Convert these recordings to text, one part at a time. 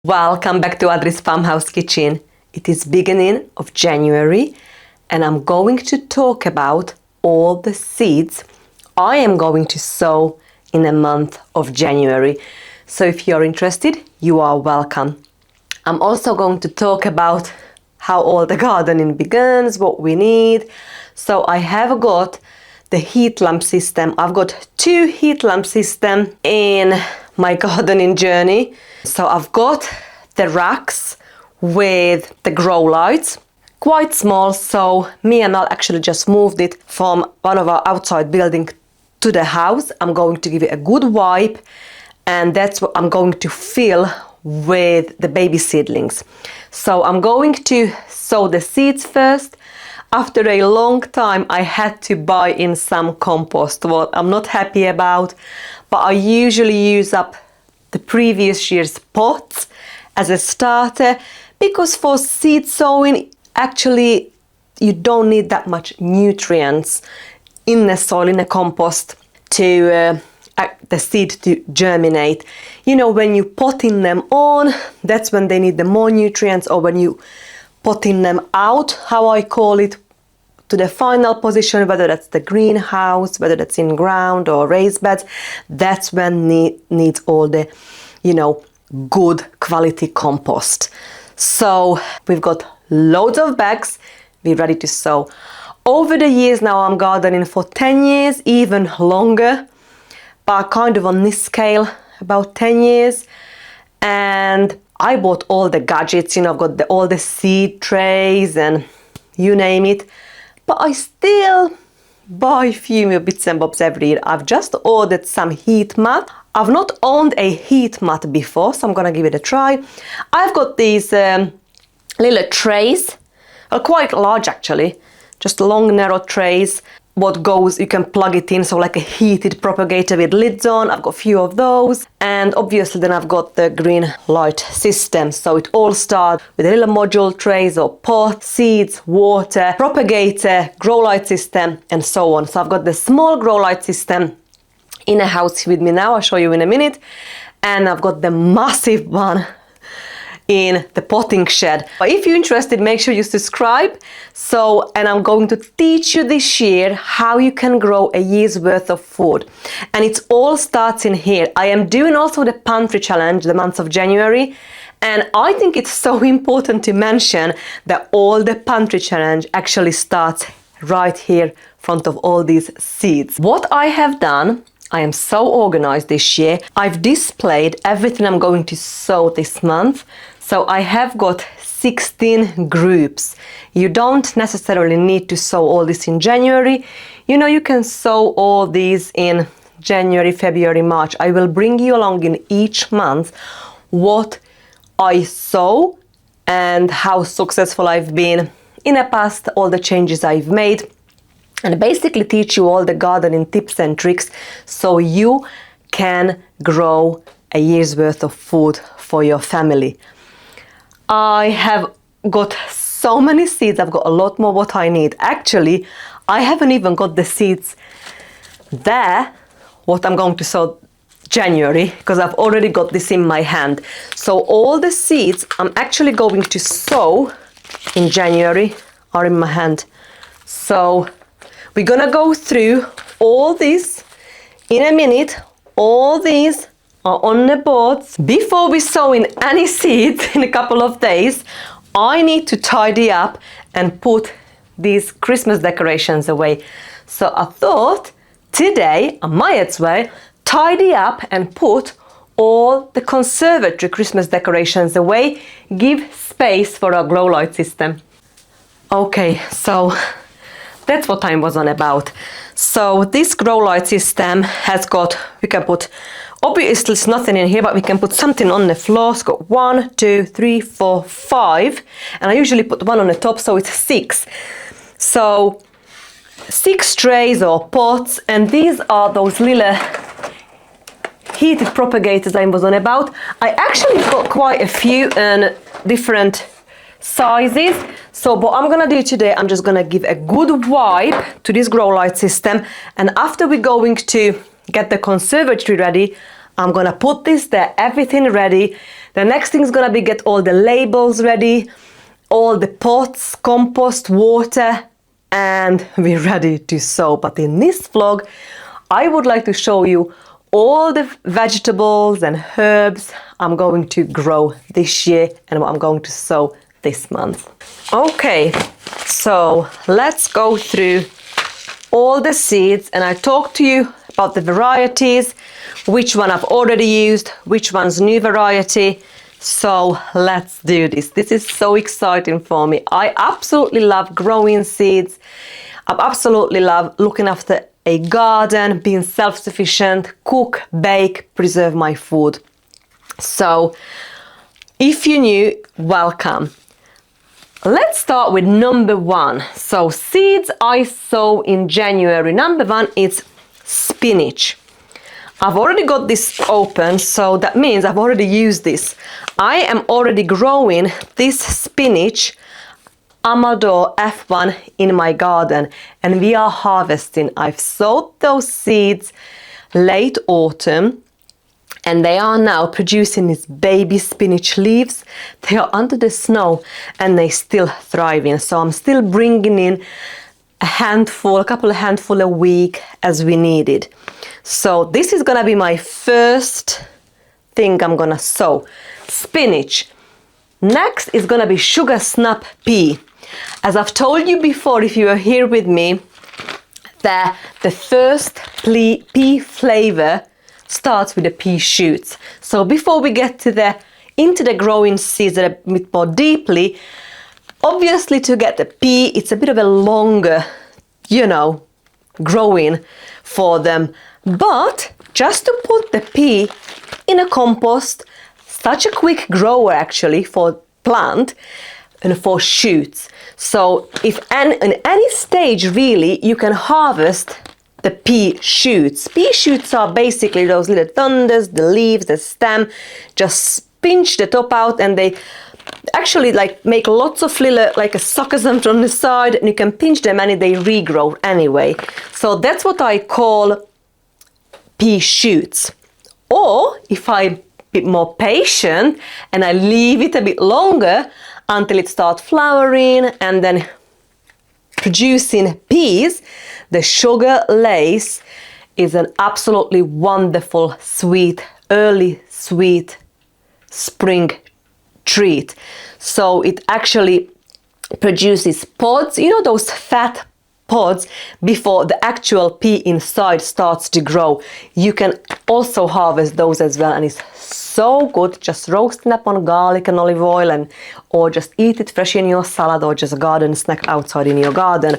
Welcome back to Adri's Farmhouse Kitchen. It is beginning of January and I'm going to talk about all the seeds I am going to sow in the month of January. So if you're interested, you are welcome. I'm also going to talk about how all the gardening begins, what we need. So I have got the heat lamp system. I've got 2 heat lamp systems in my gardening journey. So I've got the racks with the grow lights, quite small, so me and I'll actually just moved it from one of our outside building to the house. I'm going to give it a good wipe and that's what I'm going to fill with the baby seedlings. So I'm going to sow the seeds first. After a long time I had to buy in some compost, what I'm not happy about, but I usually use up the previous year's pots as a starter because for seed sowing actually you don't need that much nutrients in the soil, in the compost to the seed to germinate. You know, when you potting them on, that's when they need the more nutrients, or when you potting them out, how I call it, to the final position, whether that's the greenhouse, whether that's in ground or raised beds, that's when needs all the, you know, good quality compost. So we've got loads of bags, we're ready to sow. Over the years now I'm gardening for 10 years, even longer, but kind of on this scale, about 10 years. And I bought all the gadgets, you know, I've got all the seed trays and you name it. But I still buy a few bits and bobs every year. I've just ordered some heat mat. I've not owned a heat mat before, so I'm gonna give it a try. I've got these little trays, quite large actually, just long narrow trays. What goes, you can plug it in, so like a heated propagator with lids on. I've got a few of those, and obviously then I've got the green light system. So it all starts with little module trays or pot, seeds, water, propagator, grow light system, and so on. So I've got the small grow light system in a house with me now. I'll show you in a minute, and I've got the massive one in the potting shed. But if you're interested, make sure you subscribe. And I'm going to teach you this year how you can grow a year's worth of food. And it all starts in here. I am doing also the pantry challenge the month of January. And I think it's so important to mention that all the pantry challenge actually starts right here in front of all these seeds. What I have done, I am so organized this year. I've displayed everything I'm going to sow this month. So I have got 16 groups. You don't necessarily need to sow all this in January. You know, you can sow all these in January, February, March. I will bring you along in each month what I sow and how successful I've been in the past, all the changes I've made, and basically teach you all the gardening tips and tricks so you can grow a year's worth of food for your family. I have got so many seeds. I've got a lot more what I need. Actually, I haven't even got the seeds there, what I'm going to sow January, because I've already got this in my hand. So all the seeds I'm actually going to sow in January are in my hand. So we're gonna go through all this in a minute. All these are on the boards. Before we sow in any seeds in a couple of days, I need to tidy up and put these Christmas decorations away. So I thought today I might as well tidy up and put all the conservatory Christmas decorations away, give space for our grow light system. Okay, so that's what I was on about. So this grow light system has got, we can put, obviously there's nothing in here, but we can put something on the floor. It's got 1, 2, 3, 4, 5, and I usually put one on the top, so it's 6. So 6 trays or pots, and these are those little heated propagators I was on about. I actually got quite a few in different sizes. So what I'm gonna do today, I'm just gonna give a good wipe to this grow light system, and after we're going to get the conservatory ready, I'm gonna put this there, everything ready. The next thing is gonna be get all the labels ready, all the pots, compost, water, and we're ready to sow. But in this vlog, I would like to show you all the vegetables and herbs I'm going to grow this year and what I'm going to sow this month. Okay, so let's go through all the seeds, and I talk to you about the varieties, which one I've already used, which one's new variety. So let's do this. This is so exciting for me. I absolutely love growing seeds. I absolutely love looking after a garden, being self-sufficient, cook, bake, preserve my food. So if you're new, welcome. Let's start with number one. So seeds I sow in January. Number one is spinach. I've already got this open, so that means I've already used this. I am already growing this spinach, Amador F1, in my garden, and we are harvesting. I've sowed those seeds late autumn, and they are now producing these baby spinach leaves. They are under the snow and they're still thriving. So I'm still bringing in a couple of handful a week as we needed. So this is gonna be my first thing I'm gonna sow, spinach. Next is gonna be sugar snap pea. As I've told you before, if you are here with me, that the first pea flavor starts with the pea shoots. So before we get into the growing season a bit more deeply, obviously to get the pea, it's a bit of a longer, growing for them. But just to put the pea in a compost, such a quick grower actually for plant and for shoots. So if in any stage really, you can harvest the pea shoots. Pea shoots are basically those little thunders, the leaves, the stem, just pinch the top out, and they actually make lots of little suckers from the side, and you can pinch them and they regrow anyway. So that's what I call pea shoots. Or if I'm a bit more patient and I leave it a bit longer until it starts flowering and then producing peas, the sugar lace is an absolutely wonderful early sweet spring treat. So it actually produces pods, those fat pods before the actual pea inside starts to grow. You can also harvest those as well, and it's so good. Just roasting up on garlic and olive oil, or just eat it fresh in your salad, or just a garden snack outside in your garden.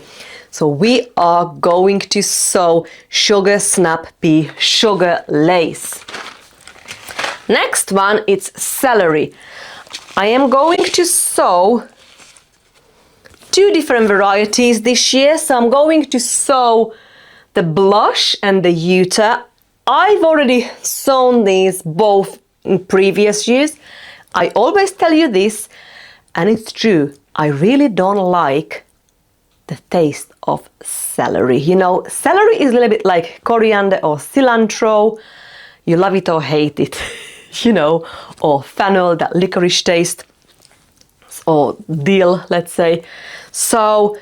So we are going to sow sugar snap pea, sugar lace. Next one is celery. I am going to sow two different varieties this year. So I'm going to sow the blush and the Utah. I've already sown these both in previous years. I always tell you this, and it's true. I really don't like the taste of celery. Celery is a little bit like coriander or cilantro. You love it or hate it, or fennel, that licorice taste, or dill, let's say. So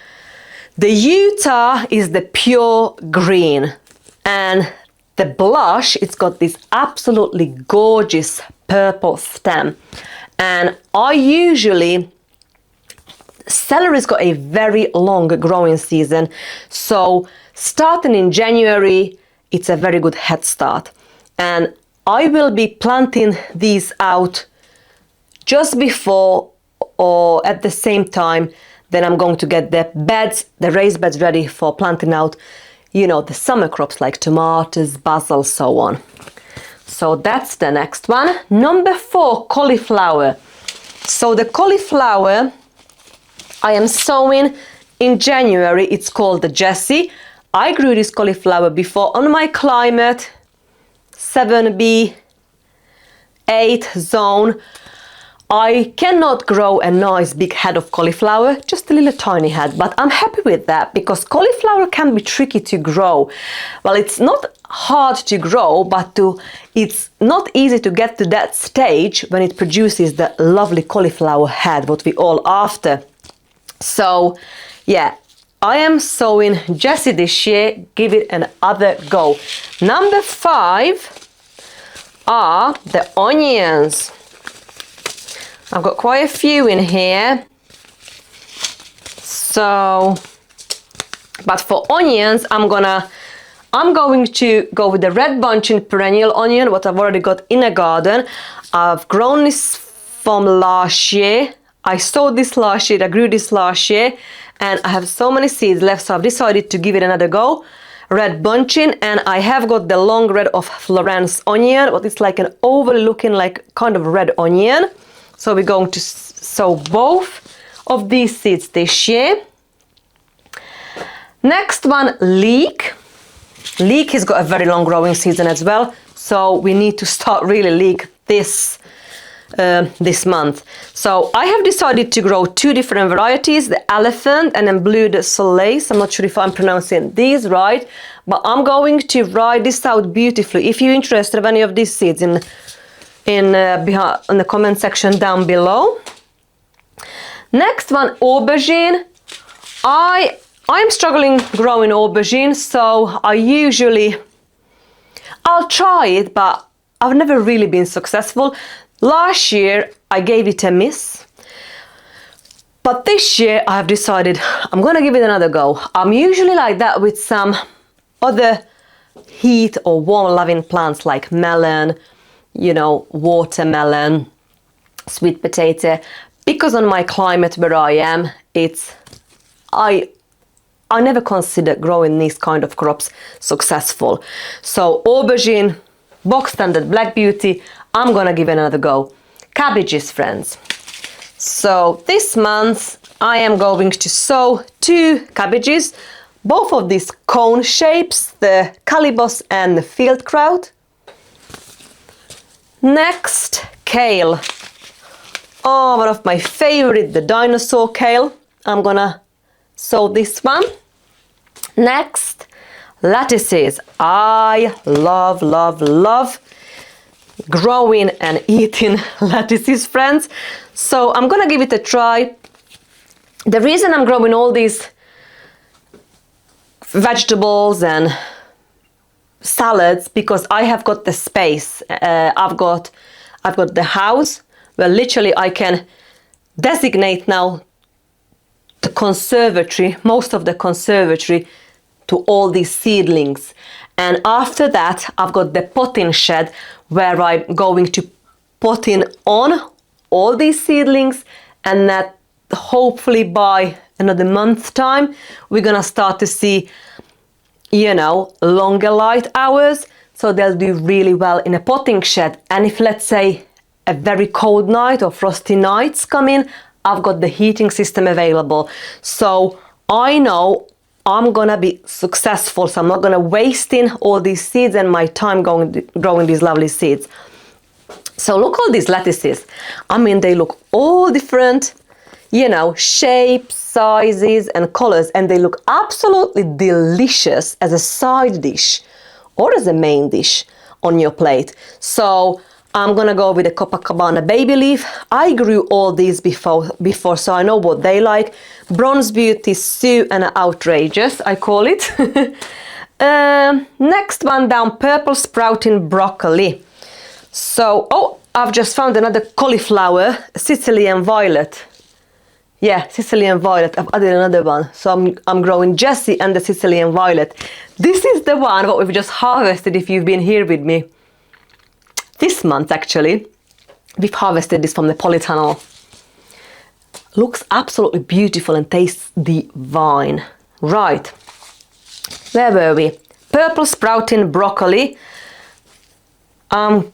the Utah is the pure green, and the blush, it's got this absolutely gorgeous purple stem. And celery's got a very long growing season, so starting in January, it's a very good head start. And I will be planting these out just before or at the same time. Then I'm going to get the raised beds ready for planting out, the summer crops like tomatoes, basil, so on. So that's the next one. Number 4, cauliflower. So the cauliflower I am sowing in January. It's called the Jessie. I grew this cauliflower before on my climate 7B 8 zone. I cannot grow a nice big head of cauliflower, just a little tiny head, but I'm happy with that because cauliflower can be tricky to grow. Well, it's not hard to grow, but it's not easy to get to that stage when it produces the lovely cauliflower head, what we all after. So, yeah, I am sowing Jessie this year, give it another go. Number 5 are the onions. I've got quite a few in here. So, but for onions, I'm going to go with the red bunching perennial onion, what I've already got in a garden. I've grown this from last year. I sowed this last year, I grew this last year, and I have so many seeds left, so I've decided to give it another go. Red bunching, and I have got the long red of Florence onion, but it's like an overlooking like kind of red onion. So we're going to sow both of these seeds this year. Next one, Leek. Leek has got a very long growing season as well, so we need to start really Leek this month. So I have decided to grow 2 different varieties, the Elefant and then blue the Solaise. I'm not sure if I'm pronouncing these right, but I'm going to write this out beautifully. If you're interested in any of these seeds in the comment section down below. Next one, aubergine. I'm struggling growing aubergine, so I'll try it, but I've never really been successful. Last year I gave it a miss, but this year I have decided I'm gonna give it another go. I'm usually like that with some other heat or warm loving plants like melon, you know, watermelon, sweet potato, because on my climate where I am, I never consider growing these kind of crops successful. So aubergine, box standard black beauty, I'm gonna give it another go. Cabbages, friends. So this month I am going to sow 2 cabbages, both of these cone shapes, the calibos and the field kraut. Next, kale. Oh, one of my favorite, the dinosaur kale. I'm gonna sow this one. Next, lettuces. I love growing and eating lettuces, friends. So I'm gonna give it a try. The reason I'm growing all these vegetables and salads, because I have got the space. I've got the house where literally I can designate now the conservatory, most of the conservatory, to all these seedlings. And after that, I've got the potting shed where I'm going to pot in on all these seedlings, and that hopefully by another month time, we're gonna start to see, you know, longer light hours, so they'll do really well in a potting shed. And if, let's say, a very cold night or frosty nights come in, I've got the heating system available. So I know I'm gonna be successful, so I'm not gonna waste in all these seeds and my time growing these lovely seeds. So look all these lettuces. I mean, they look all different, you know, shapes, sizes and colors, and they look absolutely delicious as a side dish or as a main dish on your plate. So I'm gonna go with the Copacabana baby leaf. I grew all these before, so I know what they like. Bronze Beauty, Sue and Outrageous, I call it. Next one down, purple sprouting broccoli. So, oh, I've just found another cauliflower, Sicilian violet. Yeah, Sicilian violet, I've added another one. So I'm growing Jessie and the Sicilian violet. This is the one what we've just harvested if you've been here with me. This month actually, we've harvested this from the polytunnel. Looks absolutely beautiful and tastes divine. Right, where were we? Purple sprouting broccoli. I'm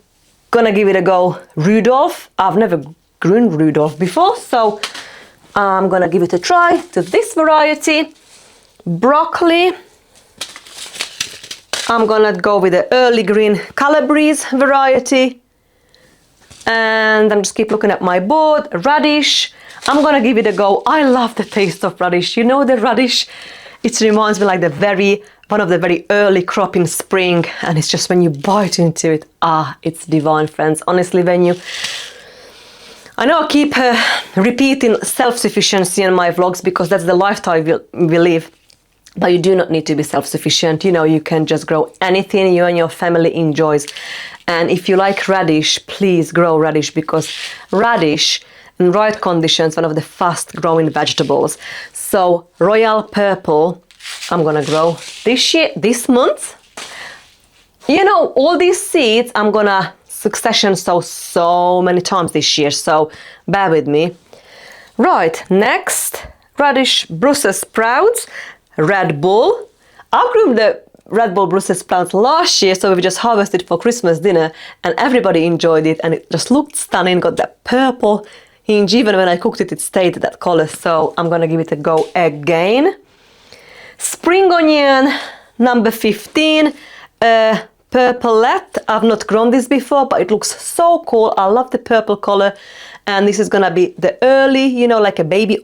gonna give it a go. Rudolph, I've never grown Rudolph before, so I'm gonna give it a try to this variety. Broccoli, I'm gonna go with the early green Calabrese variety. And I'm just keep looking at my board. Radish, I'm gonna give it a go. I love the taste of radish. You know the radish, it reminds me like one of the very early crop in spring, and it's just when you bite into it, it's divine, friends. Honestly, I know I keep repeating self-sufficiency in my vlogs because that's the lifestyle we live. But you do not need to be self-sufficient. You know, you can just grow anything you and your family enjoys. And if you like radish, please grow radish, because radish in right conditions, one of the fast growing vegetables. So royal purple, I'm gonna grow this month. You know, all these seeds I'm gonna succession sow so many times this year, so bear with me. Right, next, radish Brussels sprouts, Red Bull. I grew the Red Bull Brussels sprouts last year, so we just harvested for Christmas dinner and everybody enjoyed it and it just looked stunning, got that purple hinge. Even when I cooked it, it stayed that color, so I'm gonna give it a go again. Spring onion, number 15, Purplette. I've not grown this before, but it looks so cool. I love the purple color, and this is gonna be the early, you know, like a baby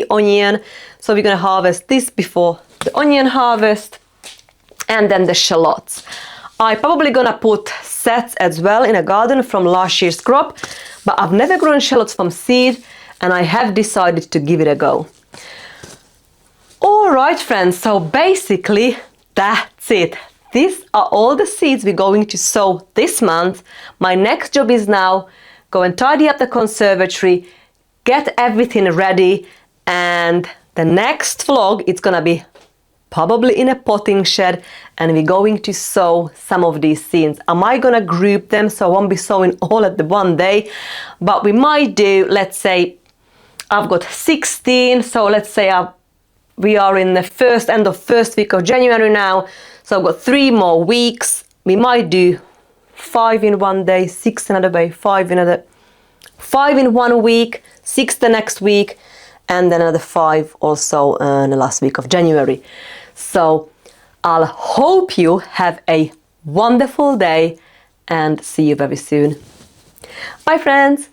onion. So we're gonna harvest this before the onion harvest, and then the shallots. I probably gonna put sets as well in a garden from last year's crop, but I've never grown shallots from seed, and I have decided to give it a go. All right, friends, so basically that's it. These are all the seeds we're going to sow this month. My next job is now go and tidy up the conservatory, get everything ready, and the next vlog, it's gonna be probably in a potting shed, and we're going to sow some of these seeds. Am I gonna group them so I won't be sowing all at the one day? But we might do, let's say, I've got 16, so let's say we are in the end of first week of January now, so I've got 3 more weeks. We might do 5 in one day, 6 another day, 5 in 1 week, 6 the next week, and then another 5 also in the last week of January. So I'll hope you have a wonderful day and see you very soon. Bye, friends.